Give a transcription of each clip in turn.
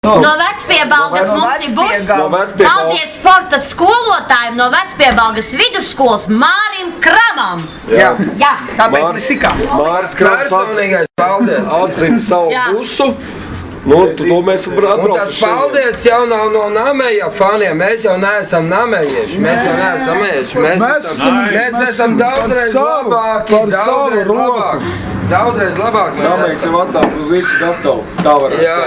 No Vecpiebalgas mums ir buss. Paldies sporta skolotājiem no Vecpiebalgas vidusskolas Mārim Kramam. Jā. Tāpēc mēs tikām. Māris Krams atzina savu busu. Nu, to mēs atbraucam. Un tas paldies jau nav no namēja faniem. Mēs jau neesam namējieši. Mēs jau neesam mēješi. Mēs esam daudzreiz labāki. Daudzreiz labāk mēs esam. Jau atnāk uz visu gatavu. Tā var Jā.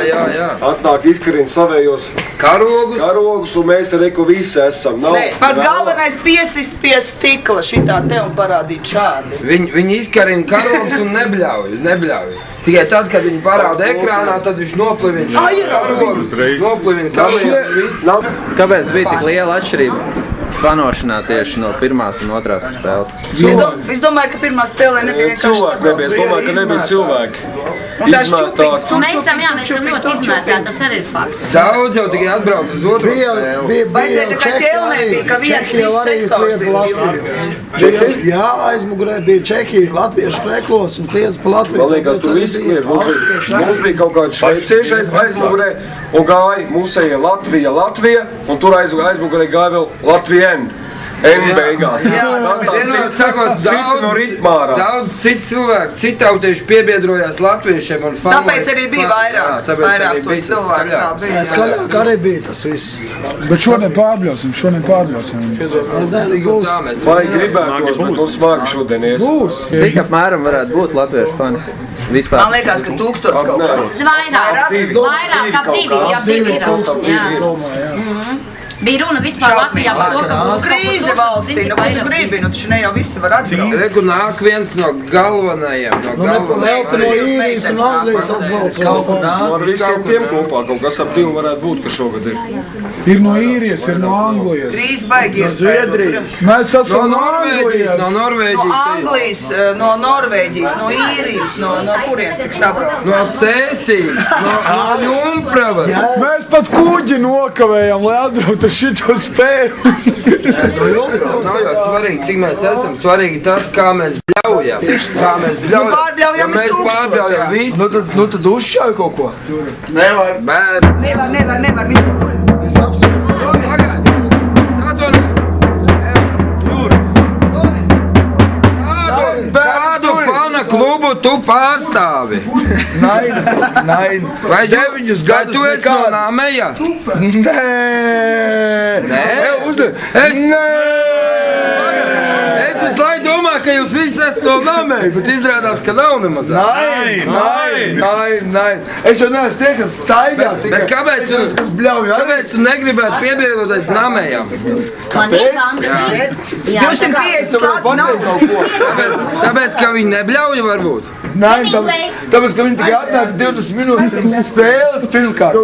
Atnāk izkarina savējos karogus un mēs te reku visi esam. Pats galvenais piesist pie stikla šitā te un parādīt šādi. Viņi izkarina karogus un nebļauj. Tikai tad, kad viņi parāda ekrānā, tad viņš noplivina karogus. Noplivina karogus. Kāpēc bija tik liela atšķirība fanošanā tieši no pirmās un otrās spēles? Es domāju, ka pirmā spēlē nebija vienkārši cilvēki. Es domāju, ka nebija cilvēki. Un tās čupīgas, Mēs esam ļoti izmētā, tas arī ir fakts. Daudz jau tikai atbrauc uz otru spēli. Vajadzēja tikai ķelnē bija, ka viens sektors bija. Jā, aizmugurē bija Čehija, latviešu kreklos un kliedz pa Latviju. Man liekas, tu visi kliedz. Mums bija kaut kāds šveicieši aizmugurē un gāja mūsējie Latvija, un tur aizmugurē gāja vēl Latvija N beigās. Tas no ritmārā. Daudz citu cilvēku, citautieši piebiedrojās latviešiem un fanoja. Tāpēc arī bija vairāk to cilvēku. Skaļāk arī bija tas viss. Bet šodien pārbļausim. Vai gribētos, bet nu smagi šodien ies. Cik apmēram varētu būt latviešu fani? Vispār. Man liekas, ka 1000 kaut kas. Vairāk ap 2. Bija runa vispār Latvijā par to, ka būs krīze valstī, ko tu gribi, taču ne jau visi var atbraukt. Reku nāk viens no galvenajiem, Velti no Īrijas un Anglijas atbrauc. Ar visiem tiem kopā kaut kas ap 2 varētu būt, ka šogad ir. Ir no Īrijas, ir no Anglijas. Krīze baigies. Mēs esam no Norvēģijas. No Anglijas, no Norvēģijas, no Īrijas, no kurienes tik sabraukt? No Cēsija, no Jumpravas. Mēs pat kuģi nokavējām, lai atbraukt ar šito spēli. Nav jau svarīgi, cik mēs esam. Svarīgi tas, kā mēs bļaujam. Pārbļaujam mēs pārbļaujam visu. Nu tad uzšķauj kaut ko. Nevar. Nevar. Es apsūdu. Pagaid. Satvanos. Jūri. Kādu fana klubu tu pārstāvi? Nein. Vai tu esi no Nameja? Es visu laiku domāju, ka jūs visi esat no Nameja, bet izrādās, ka nav nemaz. Nein. Es jau neesmu tie, kas staigā. Bet kāpēc tu negribētu piebiedroties Namejam? Man ir banka. 250 Tāpēc, ka viņi nebļauj varbūt? Tāpēc, ka viņi tikai atnāk 20 minūtes pirms spēles pirmkārt.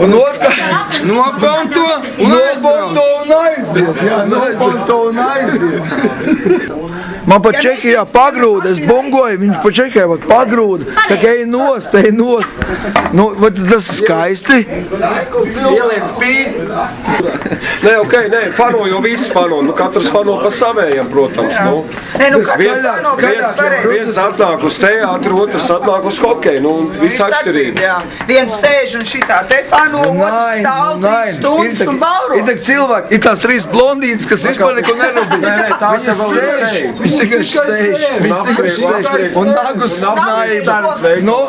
Un otrkārt. Nopauto un aiziet. Man pa Čehijā pagrūda, es bungoju, viņš pa Čehijā pagrūda. Saka, ej nost. Nu, tas ir skaisti. Ieliec spīd. Nē, fano jau visi fano. Nu, katrs fano pa savējiem, protams. Viens atnāk uz teātru, otrs atnāk uz hokeju. Nu, viss atšķirība. Viens sēž un šitā te fano, otrs stāv 3 stundas un bauro. Ir tak cilvēki, ir tās 3 blondītes, kas vispār neko nerobīja. Viņas sēž. Viņas sēž. Un nāk uz snājumu.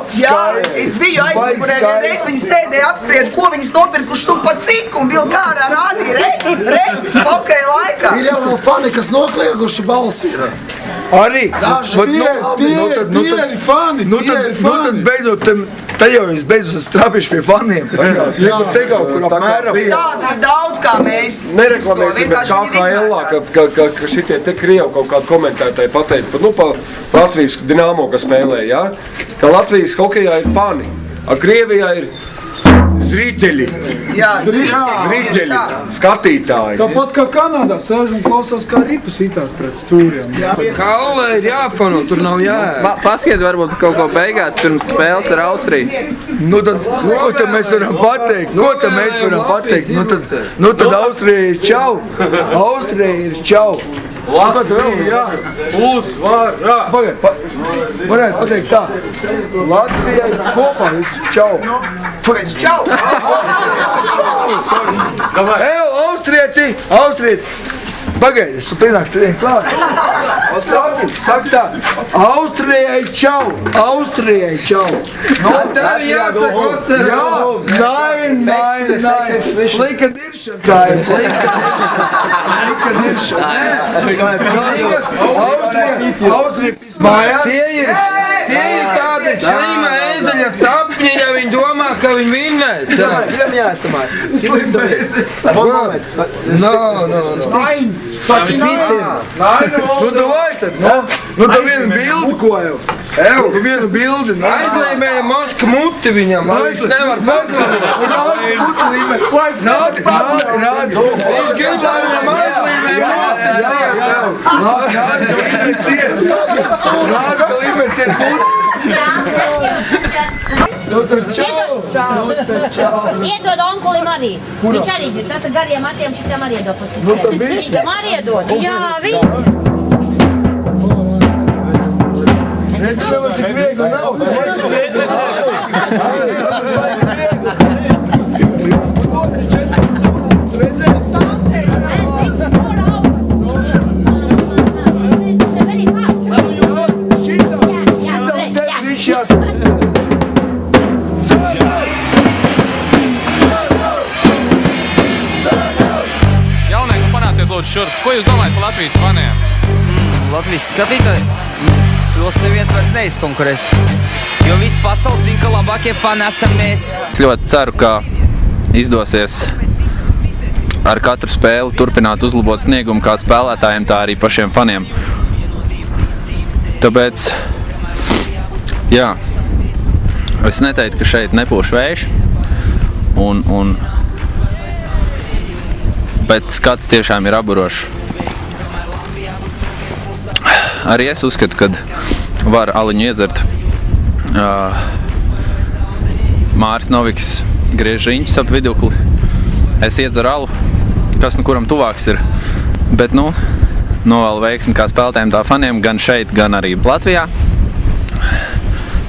Es biju aizmugurē vienreiz, viņi sēdēja apspried, ko viņas nopirkušas un pa cik, un vilka ārā rādīja, hokeja laikā. Ir jau vēl fani, kas noklieguši balsi. Arī. Tie ir fani. Nu tad beidzot, te jau es beidzot strāpīšu pie faniem. Jā, te kaut kur apmēram. Tāda ir daudz, kā mēs. Nereklamēsim, bet KKL-ā, ka šitie te Krievu kaut kādu komentētāji pateica par Latvijas Dinamo, kas spēlē, jā? Ka Latvijas hokejā ir fani, a Krievijā ir zrīteļi. Jā, zrīteļi, skatītāji. Tāpat kā Kanādā sēž un klausās kā ripas itāt pret stūriem. Kaulē ir jāfano, tur nav jāēd. Paskiet varbūt kaut ko beigās pirms spēles ar Austriju. Nu tad, ko tad mēs varam pateikt? Nu tad Austrija ir čau. Latvija uzvara! Varētu pateikt tā. Latvijai kopā visi. Čau. Čau! Austrieti! Pagaidi, es tu pienākšu pie vienu klāt. Saki tā. Austrijai čau! Tev jāsaka Osterā. Nein. Plika diršana tā ir. Plika diršana. Austrija mājās. Tie ir tādi slima ezeļa sapņi, ja viņi domā, ka viņi vinnēs. Nu davai tad, nu tā vienu bildi, ko jau? Nu vienu bildi, nu. Aizlīmēja moška muti viņam, lai viņš nevar paslēmēt. Nādi. Viņš grib, lai viņam aizlīmēja Iedod onkulim arī. Viņš arī ir, tas ar gariem matiem šitam arī iedod pasakāt. Šitam arī iedod. Jā, viss. Redz, ka mums tik viegli nav. Jaunieki, panāciet lūdzu šurp. Ko jūs domājat par Latvijas faniem? Latvijas skatītāji, tos neviens vairs neizkonkurēs. Jo visi pasaules zina, ka labākie fani esam mēs. Es ļoti ceru, ka izdosies ar katru spēli turpināt uzlabot sniegumu kā spēlētājiem, tā arī pašiem faniem. Tāpēc, jā, es neteiktu, ka šeit nepūš vējš, bet skats tiešām ir aburošs. Arī es uzskatu, ka var aliņu iedzert. Māris Noviks griež riņķus ap vidukli. Es iedzeru alu, kas nu kuram tuvāks ir. Bet, novēlu veiksmi kā spēlētājiem, tā faniem, gan šeit, gan arī Latvijā.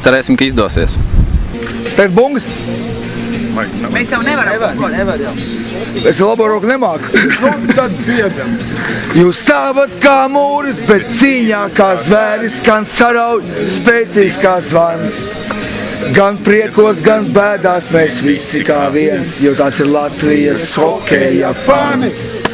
Cerēsim, ka izdosies. Teikt bungas? Mēs jau nevaram. Es labo roku nemāku. Tad dziedam. Jūs stāvat kā mūris, bet cīņā kā zvēris, skan sarauj spēcīgs kā zvans. Gan priekos, gan bēdās mēs visi kā viens, jo tāds ir Latvijas hokeja fanis.